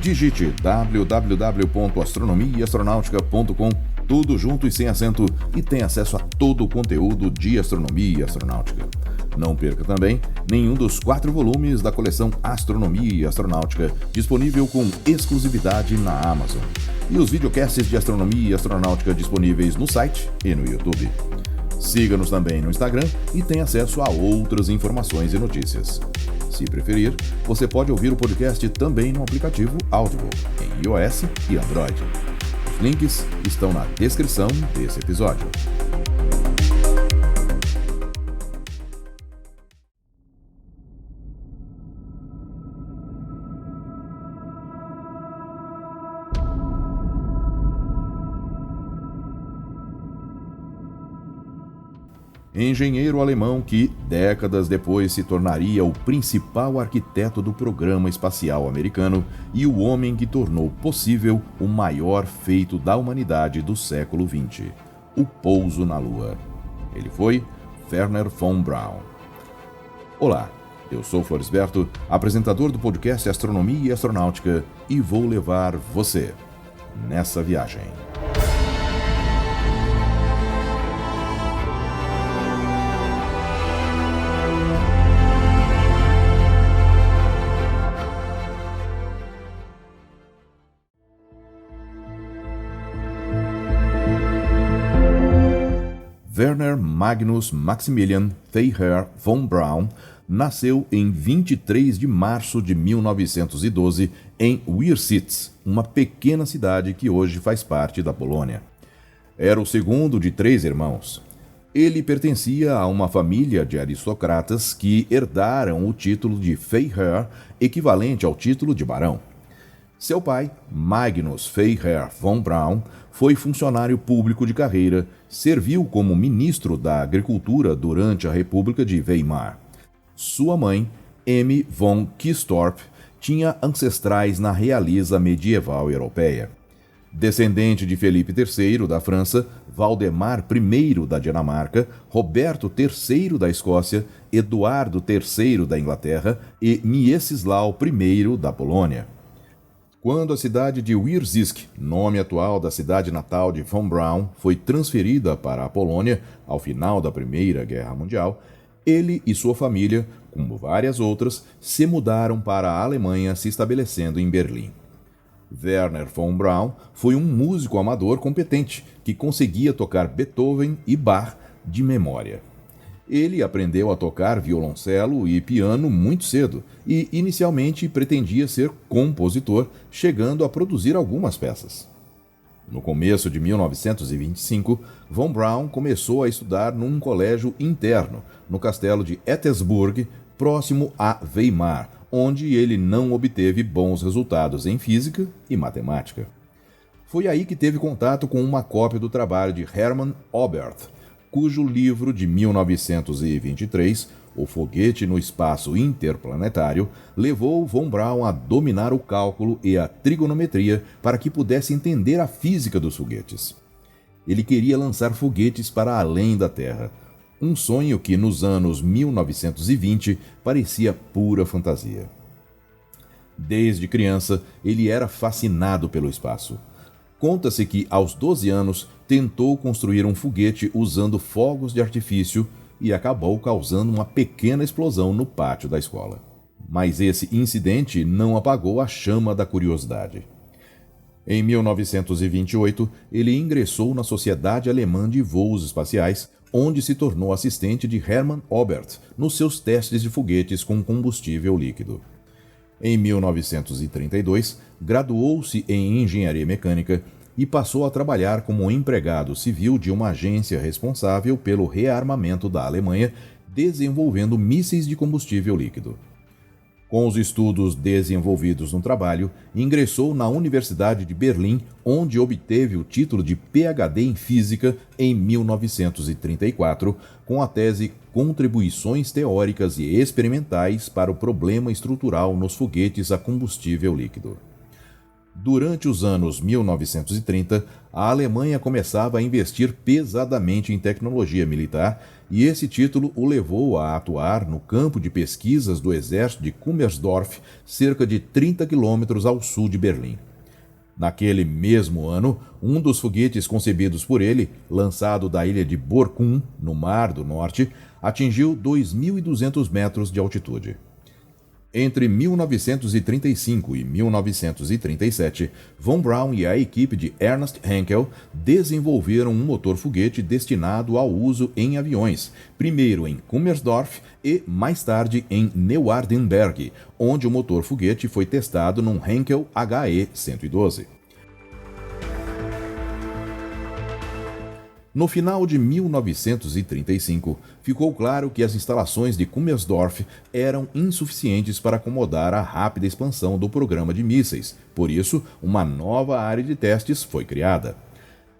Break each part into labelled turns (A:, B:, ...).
A: Digite www.astronomiaastronautica.com, tudo junto e sem acento, e tenha acesso a todo o conteúdo de astronomia e astronáutica. Não perca também nenhum dos 4 volumes da coleção Astronomia e Astronáutica, disponível com exclusividade na Amazon, e os videocasts de astronomia e astronáutica disponíveis no site e no YouTube. Siga-nos também no Instagram e tenha acesso a outras informações e notícias. Se preferir, você pode ouvir o podcast também no aplicativo Audible, em iOS e Android. Os links estão na descrição desse episódio. Engenheiro alemão que, décadas depois, se tornaria o principal arquiteto do programa espacial americano e o homem que tornou possível o maior feito da humanidade do século XX, o pouso na Lua. Ele foi Wernher von Braun. Olá, eu sou Florisberto, apresentador do podcast Astronomia e Astronáutica, e vou levar você nessa viagem. Wernher Magnus Maximilian Freiherr von Braun nasceu em 23 de março de 1912 em Wiersitz, uma pequena cidade que hoje faz parte da Polônia. Era o segundo de 3 irmãos. Ele pertencia a uma família de aristocratas que herdaram o título de Freiherr, equivalente ao título de barão. Seu pai, Magnus Freiherr von Braun, foi funcionário público de carreira, serviu como ministro da Agricultura durante a República de Weimar. Sua mãe, Emmy von Kistorp, tinha ancestrais na realeza medieval europeia. Descendente de Felipe III da França, Valdemar I da Dinamarca, Roberto III da Escócia, Eduardo III da Inglaterra e Mieczysław I da Polônia. Quando a cidade de Wierzich, nome atual da cidade natal de von Braun, foi transferida para a Polônia ao final da Primeira Guerra Mundial, ele e sua família, como várias outras, se mudaram para a Alemanha, se estabelecendo em Berlim. Wernher von Braun foi um músico amador competente que conseguia tocar Beethoven e Bach de memória. Ele aprendeu a tocar violoncelo e piano muito cedo e, inicialmente, pretendia ser compositor, chegando a produzir algumas peças. No começo de 1925, von Braun começou a estudar num colégio interno, no castelo de Ettesburg, próximo a Weimar, onde ele não obteve bons resultados em física e matemática. Foi aí que teve contato com uma cópia do trabalho de Hermann Oberth, cujo livro de 1923, O Foguete no Espaço Interplanetário, levou von Braun a dominar o cálculo e a trigonometria para que pudesse entender a física dos foguetes. Ele queria lançar foguetes para além da Terra, um sonho que nos anos 1920 parecia pura fantasia. Desde criança, ele era fascinado pelo espaço. Conta-se que, aos 12 anos, tentou construir um foguete usando fogos de artifício e acabou causando uma pequena explosão no pátio da escola. Mas esse incidente não apagou a chama da curiosidade. Em 1928, ele ingressou na Sociedade Alemã de Voos Espaciais, onde se tornou assistente de Hermann Oberth nos seus testes de foguetes com combustível líquido. Em 1932, graduou-se em Engenharia Mecânica e passou a trabalhar como empregado civil de uma agência responsável pelo rearmamento da Alemanha, desenvolvendo mísseis de combustível líquido. Com os estudos desenvolvidos no trabalho, ingressou na Universidade de Berlim, onde obteve o título de PhD em Física em 1934, com a tese Contribuições Teóricas e Experimentais para o Problema Estrutural nos Foguetes a Combustível Líquido. Durante os anos 1930, a Alemanha começava a investir pesadamente em tecnologia militar e esse título o levou a atuar no campo de pesquisas do exército de Kummersdorf, cerca de 30 quilômetros ao sul de Berlim. Naquele mesmo ano, um dos foguetes concebidos por ele, lançado da ilha de Borkum, no Mar do Norte, atingiu 2.200 metros de altitude. Entre 1935 e 1937, von Braun e a equipe de Ernst Henkel desenvolveram um motor-foguete destinado ao uso em aviões, primeiro em Kummersdorf e, mais tarde, em Neuardenberg, onde o motor-foguete foi testado num Henkel HE-112. No final de 1935, ficou claro que as instalações de Kummersdorf eram insuficientes para acomodar a rápida expansão do programa de mísseis. Por isso, uma nova área de testes foi criada.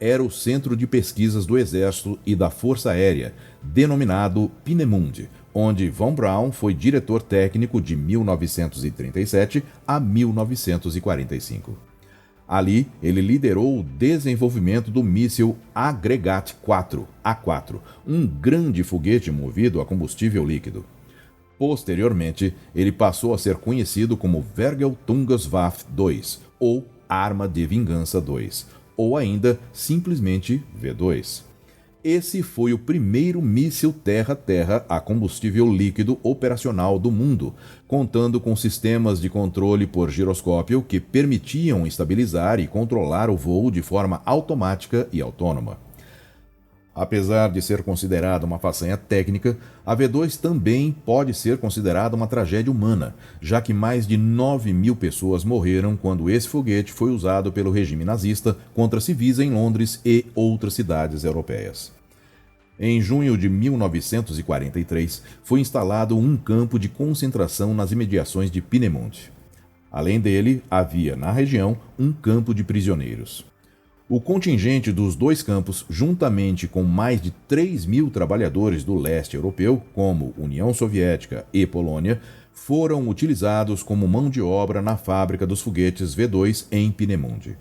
A: Era o Centro de Pesquisas do Exército e da Força Aérea, denominado Peenemünde, onde von Braun foi diretor técnico de 1937 a 1945. Ali, ele liderou o desenvolvimento do míssil Agregat 4, A4, um grande foguete movido a combustível líquido. Posteriormente, ele passou a ser conhecido como Vergeltungswaffe 2, ou Arma de Vingança 2, ou ainda simplesmente V2. Esse foi o primeiro míssil terra-terra a combustível líquido operacional do mundo, contando com sistemas de controle por giroscópio que permitiam estabilizar e controlar o voo de forma automática e autônoma. Apesar de ser considerada uma façanha técnica, a V2 também pode ser considerada uma tragédia humana, já que mais de 9.000 pessoas morreram quando esse foguete foi usado pelo regime nazista contra civis em Londres e outras cidades europeias. Em junho de 1943, foi instalado um campo de concentração nas imediações de Peenemünde. Além dele, havia na região um campo de prisioneiros. O contingente dos dois campos, juntamente com mais de 3.000 trabalhadores do leste europeu, como União Soviética e Polônia, foram utilizados como mão de obra na fábrica dos foguetes V2 em Peenemünde.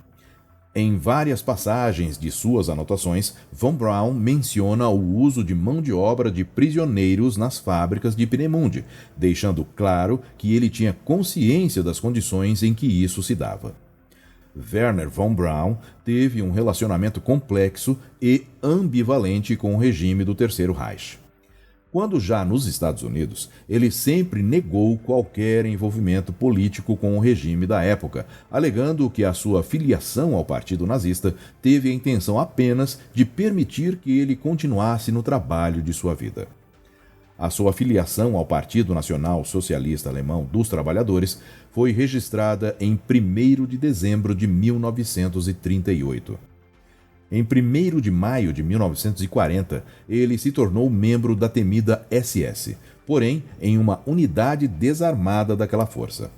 A: Em várias passagens de suas anotações, von Braun menciona o uso de mão de obra de prisioneiros nas fábricas de Peenemünde, deixando claro que ele tinha consciência das condições em que isso se dava. Werner von Braun teve um relacionamento complexo e ambivalente com o regime do Terceiro Reich. Quando já nos Estados Unidos, ele sempre negou qualquer envolvimento político com o regime da época, alegando que a sua filiação ao Partido Nazista teve a intenção apenas de permitir que ele continuasse no trabalho de sua vida. A sua filiação ao Partido Nacional Socialista Alemão dos Trabalhadores foi registrada em 1º de dezembro de 1938. Em 1º de maio de 1940, ele se tornou membro da temida SS, porém em uma unidade desarmada daquela força.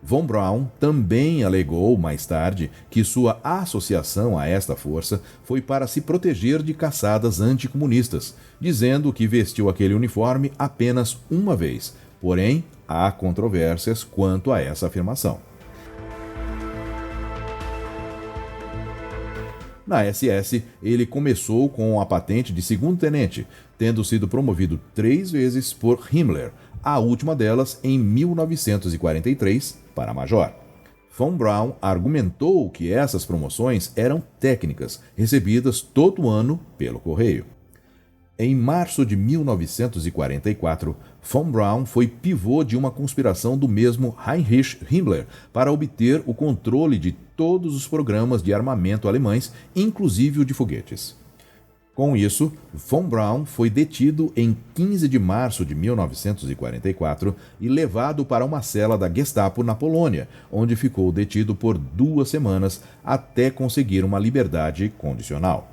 A: Von Braun também alegou mais tarde que sua associação a esta força foi para se proteger de caçadas anticomunistas, dizendo que vestiu aquele uniforme apenas uma vez, porém há controvérsias quanto a essa afirmação. Na SS, ele começou com a patente de segundo-tenente, tendo sido promovido 3 vezes por Himmler, a última delas em 1943 para major. Von Braun argumentou que essas promoções eram técnicas, recebidas todo ano pelo correio. Em março de 1944, von Braun foi pivô de uma conspiração do mesmo Heinrich Himmler para obter o controle de todos os programas de armamento alemães, inclusive o de foguetes. Com isso, von Braun foi detido em 15 de março de 1944 e levado para uma cela da Gestapo na Polônia, onde ficou detido por 2 semanas até conseguir uma liberdade condicional.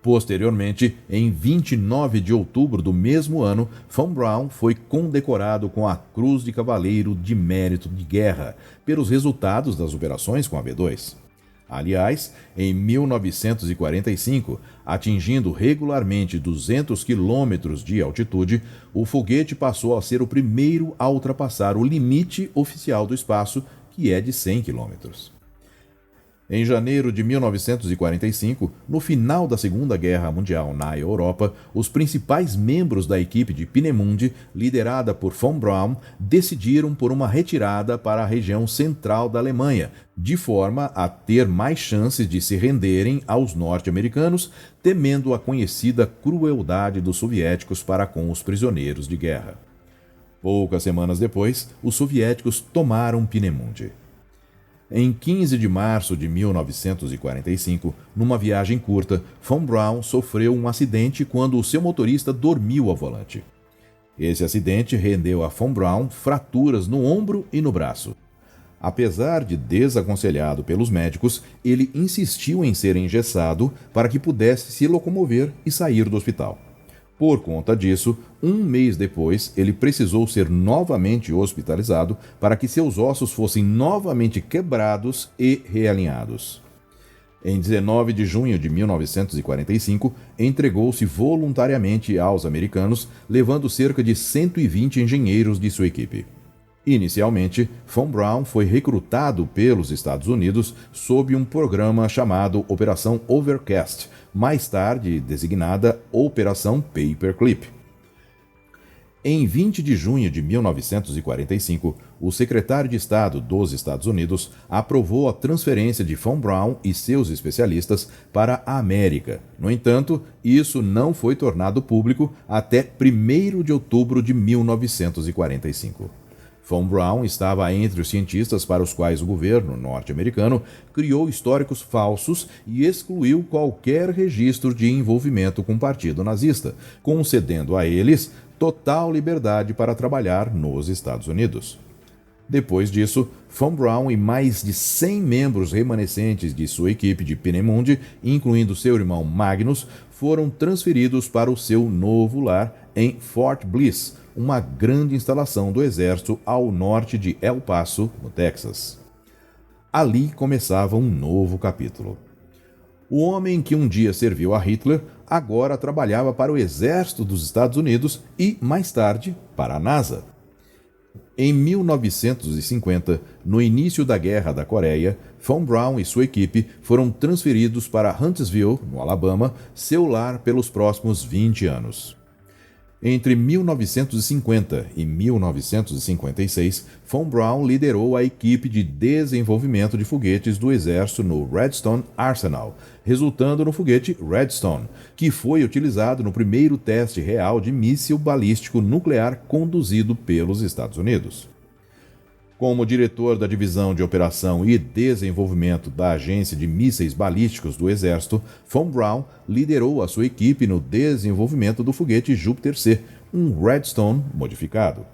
A: Posteriormente, em 29 de outubro do mesmo ano, von Braun foi condecorado com a Cruz de Cavaleiro de Mérito de Guerra pelos resultados das operações com a V2. Aliás, em 1945, atingindo regularmente 200 quilômetros de altitude, o foguete passou a ser o primeiro a ultrapassar o limite oficial do espaço, que é de 100 quilômetros. Em janeiro de 1945, no final da Segunda Guerra Mundial na Europa, os principais membros da equipe de Peenemünde, liderada por von Braun, decidiram por uma retirada para a região central da Alemanha, de forma a ter mais chances de se renderem aos norte-americanos, temendo a conhecida crueldade dos soviéticos para com os prisioneiros de guerra. Poucas semanas depois, os soviéticos tomaram Peenemünde. Em 15 de março de 1945, numa viagem curta, von Braun sofreu um acidente quando o seu motorista dormiu ao volante. Esse acidente rendeu a von Braun fraturas no ombro e no braço. Apesar de desaconselhado pelos médicos, ele insistiu em ser engessado para que pudesse se locomover e sair do hospital. Por conta disso, um mês depois, ele precisou ser novamente hospitalizado para que seus ossos fossem novamente quebrados e realinhados. Em 19 de junho de 1945, entregou-se voluntariamente aos americanos, levando cerca de 120 engenheiros de sua equipe. Inicialmente, von Braun foi recrutado pelos Estados Unidos sob um programa chamado Operação Overcast, mais tarde designada Operação Paperclip. Em 20 de junho de 1945, o secretário de Estado dos Estados Unidos aprovou a transferência de von Braun e seus especialistas para a América. No entanto, isso não foi tornado público até 1º de outubro de 1945. Von Braun estava entre os cientistas para os quais o governo norte-americano criou históricos falsos e excluiu qualquer registro de envolvimento com o partido nazista, concedendo a eles total liberdade para trabalhar nos Estados Unidos. Depois disso, von Braun e mais de 100 membros remanescentes de sua equipe de Peenemünde, incluindo seu irmão Magnus, foram transferidos para o seu novo lar em Fort Bliss, uma grande instalação do exército ao norte de El Paso, no Texas. Ali começava um novo capítulo. O homem que um dia serviu a Hitler agora trabalhava para o exército dos Estados Unidos e, mais tarde, para a NASA. Em 1950, no início da Guerra da Coreia, von Braun e sua equipe foram transferidos para Huntsville, no Alabama, seu lar pelos próximos 20 anos. Entre 1950 e 1956, von Braun liderou a equipe de desenvolvimento de foguetes do exército no Redstone Arsenal, resultando no foguete Redstone, que foi utilizado no primeiro teste real de míssil balístico nuclear conduzido pelos Estados Unidos. Como diretor da Divisão de Operação e Desenvolvimento da Agência de Mísseis Balísticos do Exército, von Braun liderou a sua equipe no desenvolvimento do foguete Júpiter-C, um Redstone modificado.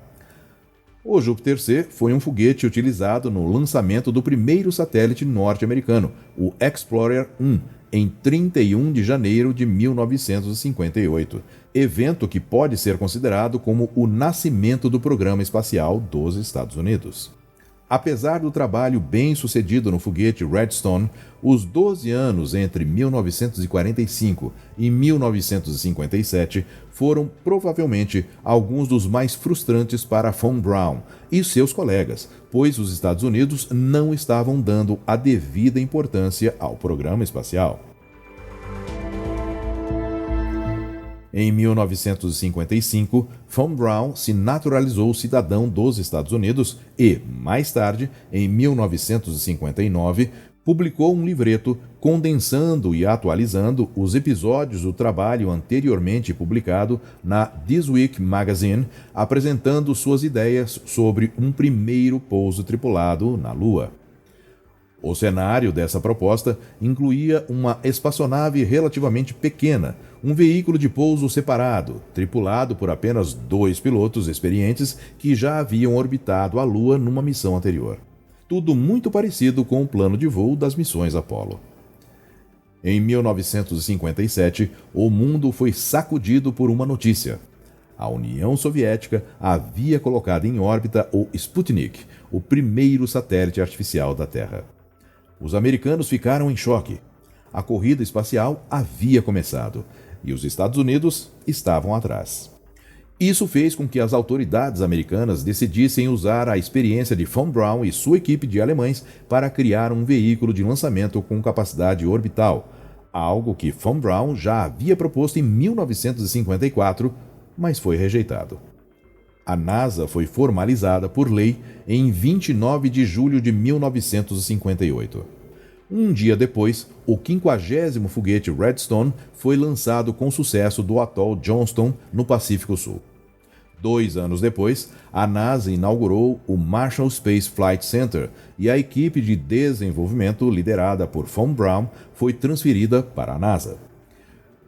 A: O Júpiter-C foi um foguete utilizado no lançamento do primeiro satélite norte-americano, o Explorer-1, em 31 de janeiro de 1958, evento que pode ser considerado como o nascimento do programa espacial dos Estados Unidos. Apesar do trabalho bem sucedido no foguete Redstone, os 12 anos entre 1945 e 1957 foram provavelmente alguns dos mais frustrantes para von Braun e seus colegas, pois os Estados Unidos não estavam dando a devida importância ao programa espacial. Em 1955, von Braun se naturalizou cidadão dos Estados Unidos e, mais tarde, em 1959, publicou um livreto condensando e atualizando os episódios do trabalho anteriormente publicado na This Week Magazine, apresentando suas ideias sobre um primeiro pouso tripulado na Lua. O cenário dessa proposta incluía uma espaçonave relativamente pequena, um veículo de pouso separado, tripulado por apenas 2 pilotos experientes que já haviam orbitado a Lua numa missão anterior. Tudo muito parecido com o plano de voo das missões Apollo. Em 1957, o mundo foi sacudido por uma notícia. A União Soviética havia colocado em órbita o Sputnik, o primeiro satélite artificial da Terra. Os americanos ficaram em choque. A corrida espacial havia começado e os Estados Unidos estavam atrás. Isso fez com que as autoridades americanas decidissem usar a experiência de Von Braun e sua equipe de alemães para criar um veículo de lançamento com capacidade orbital, algo que Von Braun já havia proposto em 1954, mas foi rejeitado. A NASA foi formalizada por lei em 29 de julho de 1958. Um dia depois, o 50º foguete Redstone foi lançado com sucesso do atol Johnston, no Pacífico Sul. 2 anos depois, a NASA inaugurou o Marshall Space Flight Center e a equipe de desenvolvimento liderada por Von Braun foi transferida para a NASA.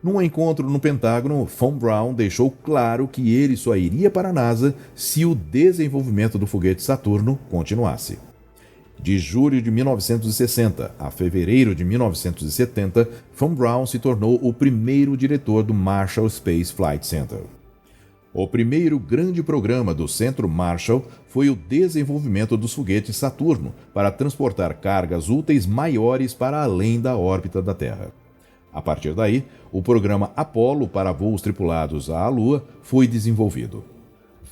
A: Num encontro no Pentágono, Von Braun deixou claro que ele só iria para a NASA se o desenvolvimento do foguete Saturno continuasse. De julho de 1960 a fevereiro de 1970, Von Braun se tornou o primeiro diretor do Marshall Space Flight Center. O primeiro grande programa do Centro Marshall foi o desenvolvimento dos foguetes Saturno para transportar cargas úteis maiores para além da órbita da Terra. A partir daí, o programa Apollo para voos tripulados à Lua foi desenvolvido.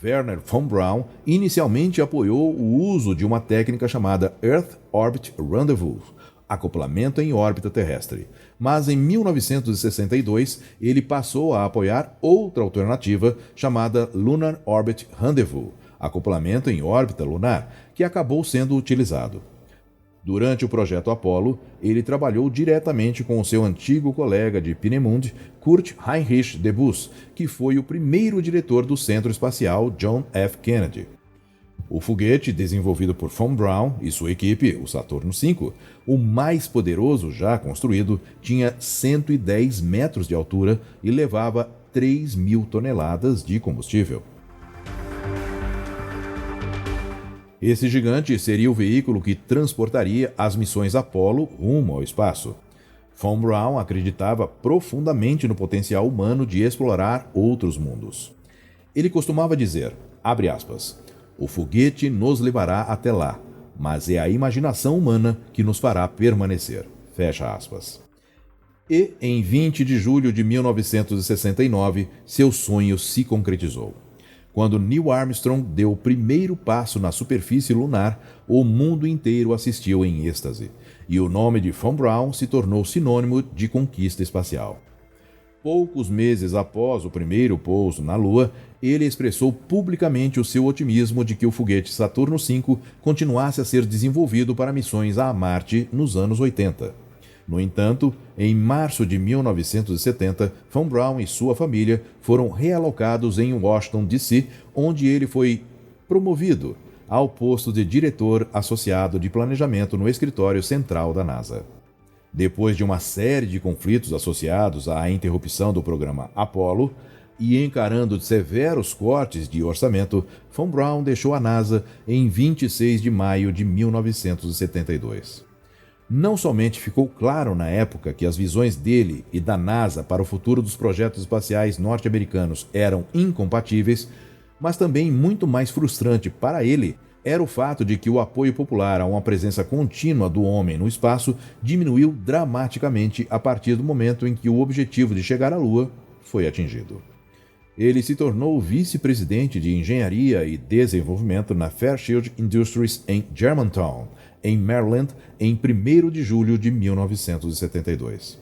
A: Wernher von Braun inicialmente apoiou o uso de uma técnica chamada Earth Orbit Rendezvous, acoplamento em órbita terrestre, mas em 1962 ele passou a apoiar outra alternativa chamada Lunar Orbit Rendezvous, acoplamento em órbita lunar, que acabou sendo utilizado. Durante o projeto Apollo, ele trabalhou diretamente com o seu antigo colega de Peenemünde, Kurt Heinrich Debus, que foi o primeiro diretor do Centro Espacial John F. Kennedy. O foguete, desenvolvido por Von Braun e sua equipe, o Saturno V, o mais poderoso já construído, tinha 110 metros de altura e levava 3.000 toneladas de combustível. Esse gigante seria o veículo que transportaria as missões Apollo rumo ao espaço. Von Braun acreditava profundamente no potencial humano de explorar outros mundos. Ele costumava dizer, abre aspas, o foguete nos levará até lá, mas é a imaginação humana que nos fará permanecer. Fecha aspas. E, em 20 de julho de 1969, seu sonho se concretizou. Quando Neil Armstrong deu o primeiro passo na superfície lunar, o mundo inteiro assistiu em êxtase, e o nome de Von Braun se tornou sinônimo de conquista espacial. Poucos meses após o primeiro pouso na Lua, ele expressou publicamente o seu otimismo de que o foguete Saturno V continuasse a ser desenvolvido para missões a Marte nos anos 80. No entanto, em março de 1970, Von Braun e sua família foram realocados em Washington, D.C., onde ele foi promovido ao posto de diretor associado de planejamento no escritório central da NASA. Depois de uma série de conflitos associados à interrupção do programa Apollo e encarando severos cortes de orçamento, Von Braun deixou a NASA em 26 de maio de 1972. Não somente ficou claro na época que as visões dele e da NASA para o futuro dos projetos espaciais norte-americanos eram incompatíveis, mas também muito mais frustrante para ele era o fato de que o apoio popular a uma presença contínua do homem no espaço diminuiu dramaticamente a partir do momento em que o objetivo de chegar à Lua foi atingido. Ele se tornou vice-presidente de Engenharia e Desenvolvimento na Fairchild Industries em Germantown, em Maryland, em 1º de julho de 1972.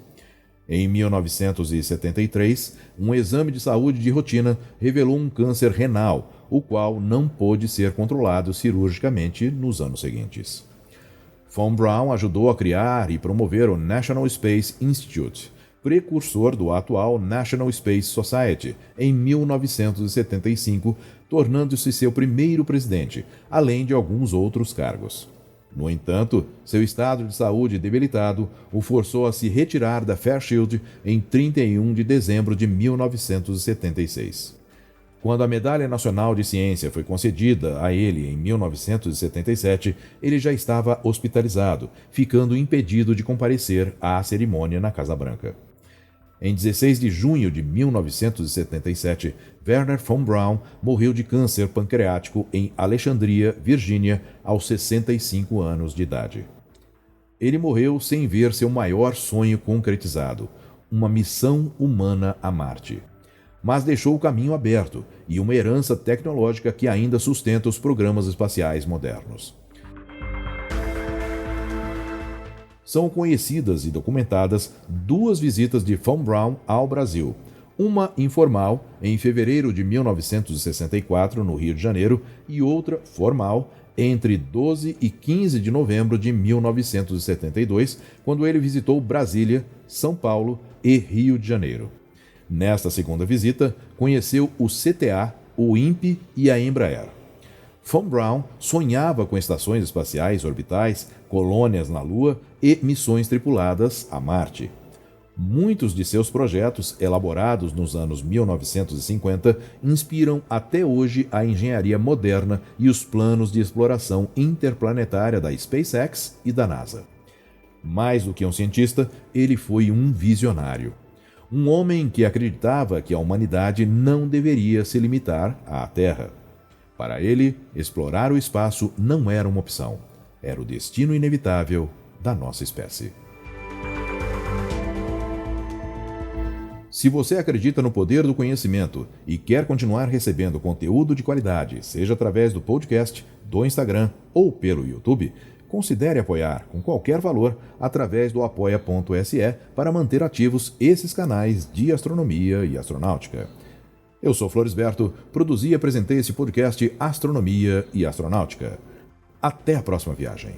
A: Em 1973, um exame de saúde de rotina revelou um câncer renal, o qual não pôde ser controlado cirurgicamente nos anos seguintes. Von Braun ajudou a criar e promover o National Space Institute, precursor do atual National Space Society, em 1975, tornando-se seu primeiro presidente, além de alguns outros cargos. No entanto, seu estado de saúde debilitado o forçou a se retirar da Fairchild em 31 de dezembro de 1976. Quando a Medalha Nacional de Ciência foi concedida a ele em 1977, ele já estava hospitalizado, ficando impedido de comparecer à cerimônia na Casa Branca. Em 16 de junho de 1977, Wernher von Braun morreu de câncer pancreático em Alexandria, Virgínia, aos 65 anos de idade. Ele morreu sem ver seu maior sonho concretizado, uma missão humana a Marte. mas deixou o caminho aberto e uma herança tecnológica que ainda sustenta os programas espaciais modernos. São conhecidas e documentadas 2 visitas de Von Braun ao Brasil. Uma informal, em fevereiro de 1964, no Rio de Janeiro, e outra formal, entre 12 e 15 de novembro de 1972, quando ele visitou Brasília, São Paulo e Rio de Janeiro. Nesta segunda visita, conheceu o CTA, o INPE e a Embraer. Von Braun sonhava com estações espaciais orbitais, colônias na Lua e missões tripuladas a Marte. Muitos de seus projetos, elaborados nos anos 1950, inspiram até hoje a engenharia moderna e os planos de exploração interplanetária da SpaceX e da NASA. Mais do que um cientista, ele foi um visionário. Um homem que acreditava que a humanidade não deveria se limitar à Terra. Para ele, explorar o espaço não era uma opção. Era o destino inevitável da nossa espécie. Se você acredita no poder do conhecimento e quer continuar recebendo conteúdo de qualidade, seja através do podcast, do Instagram ou pelo YouTube, considere apoiar com qualquer valor através do apoia.se para manter ativos esses canais de astronomia e astronáutica. Eu sou Floresberto, produzi e apresentei esse podcast Astronomia e Astronáutica. Até a próxima viagem.